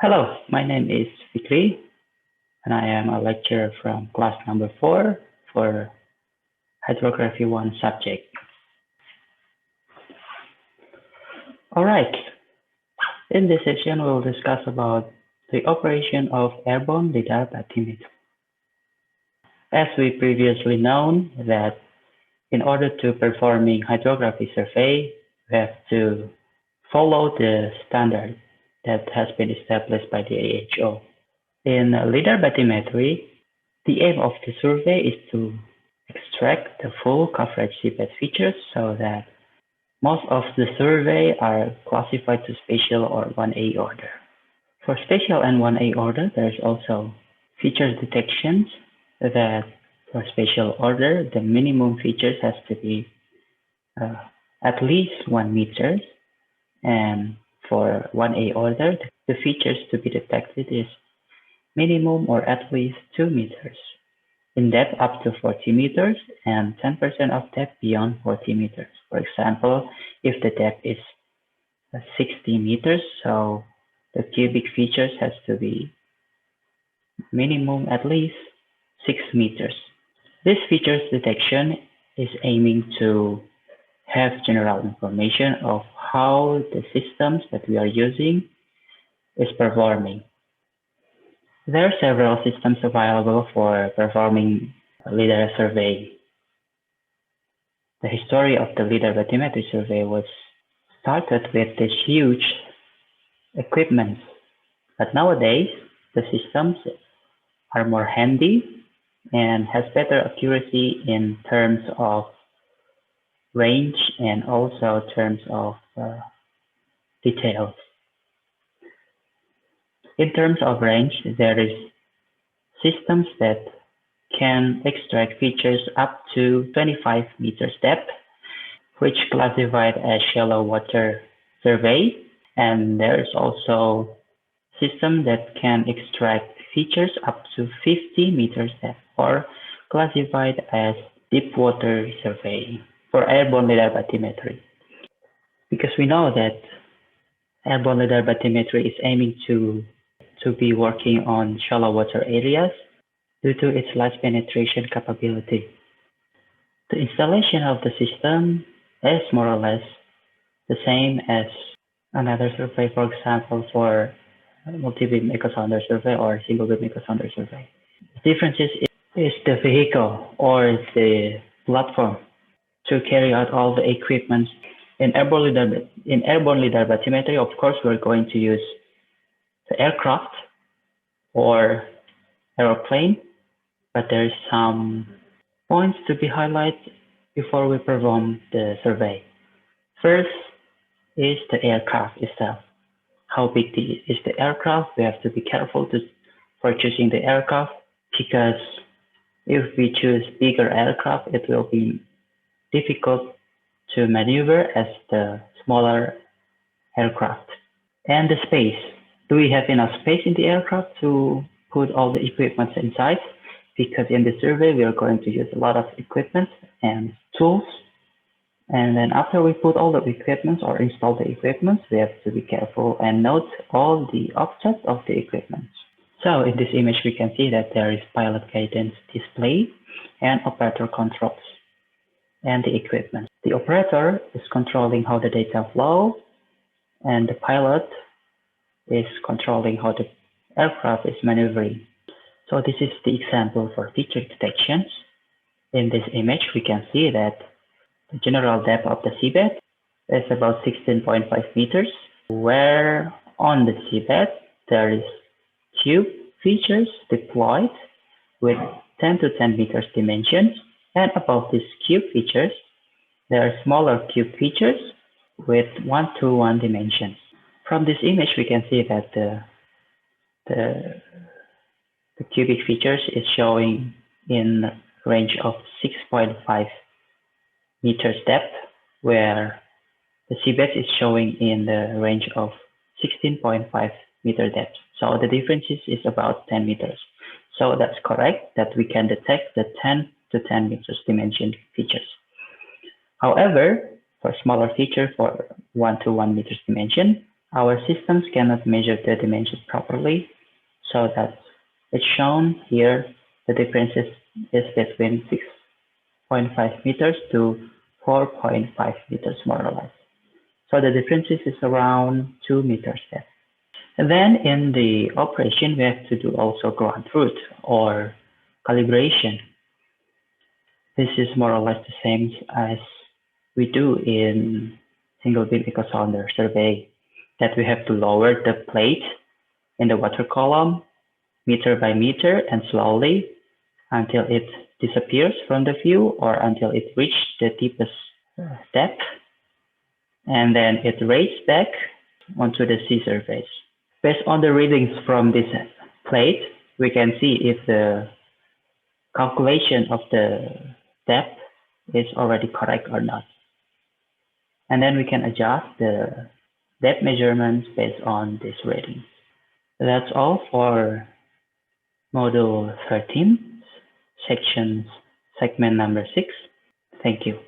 Hello, my name is Fikri, and I am a lecturer from class number 4 for Hydrography 1 subject. Alright, in this session we'll discuss about the operation of airborne lidar bathymetry. As we previously known that in order to performing hydrography survey, we have to follow the standard that has been established by the AHO. In lidar bathymetry, the aim of the survey is to extract the full coverage seabed features so that most of the survey are classified to spatial or 1A order. For spatial and 1A order, there's also feature detections that for spatial order, the minimum features has to be at least 1 meter. And for 1A order, the features to be detected is minimum or at least 2 meters. In depth up to 40 meters and 10% of depth beyond 40 meters. For example, if the depth is 60 meters, so the cubic features has to be minimum at least 6 meters. This features detection is aiming to have general information of how the systems that we are using is performing. There are several systems available for performing lidar survey. The history of the lidar bathymetry survey was started with this huge equipment, but nowadays the systems are more handy and has better accuracy in terms of range and also terms of details. In terms of range, there is systems that can extract features up to 25 meters depth, which classified as shallow water survey. And there's also system that can extract features up to 50 meters depth, or classified as deep water survey for airborne lidar bathymetry. Because we know that airborne lidar bathymetry is aiming to be working on shallow water areas due to its large penetration capability. The installation of the system is more or less the same as another survey, for example, for multi-beam echo sounder survey or single beam echo sounder survey. The difference is the vehicle or the platform to carry out all the equipment. In airborne lidar bathymetry, of course, we're going to use the aircraft or aeroplane, but there's some points to be highlighted before we perform the survey. First is the aircraft itself. How big is the aircraft? We have to be careful for choosing the aircraft, because if we choose bigger aircraft, it will be difficult to maneuver as the smaller aircraft. And the space. Do we have enough space in the aircraft to put all the equipment inside? Because in the survey, we are going to use a lot of equipment and tools. And then after we put all the equipment or install the equipment, we have to be careful and note all the objects of the equipment. So in this image, we can see that there is pilot guidance display and operator controls and the equipment. The operator is controlling how the data flow, and the pilot is controlling how the aircraft is maneuvering. So this is the example for feature detections. In this image, we can see that the general depth of the seabed is about 16.5 meters, where on the seabed there is cube features deployed with 10 to 10 meters dimensions, and above these cube features, there are smaller cube features with 1 to 1 dimensions. From this image, we can see that the cubic features is showing in range of 6.5 meters depth, where the seabed is showing in the range of 16.5 meter depth. So the difference is about 10 meters. So that's correct that we can detect the 10 to 10 meters dimension features. However, for smaller feature for 1 to 1 meters dimension, Our systems cannot measure the dimensions properly, so that it's shown here. The difference is between 6.5 meters to 4.5 meters, more or less. So the difference is around 2 meters there. And then in the operation, we have to do also ground truth or calibration. This is more or less the same as we do in single beam echo sounder survey, that we have to lower the plate in the water column meter by meter and slowly until it disappears from the view or until it reaches the deepest depth, and then it raises back onto the sea surface. Based on the readings from this plate, we can see if the calculation of the depth is already correct or not. And then we can adjust the depth measurements based on these readings. That's all for Module 13, segment number 6. Thank you.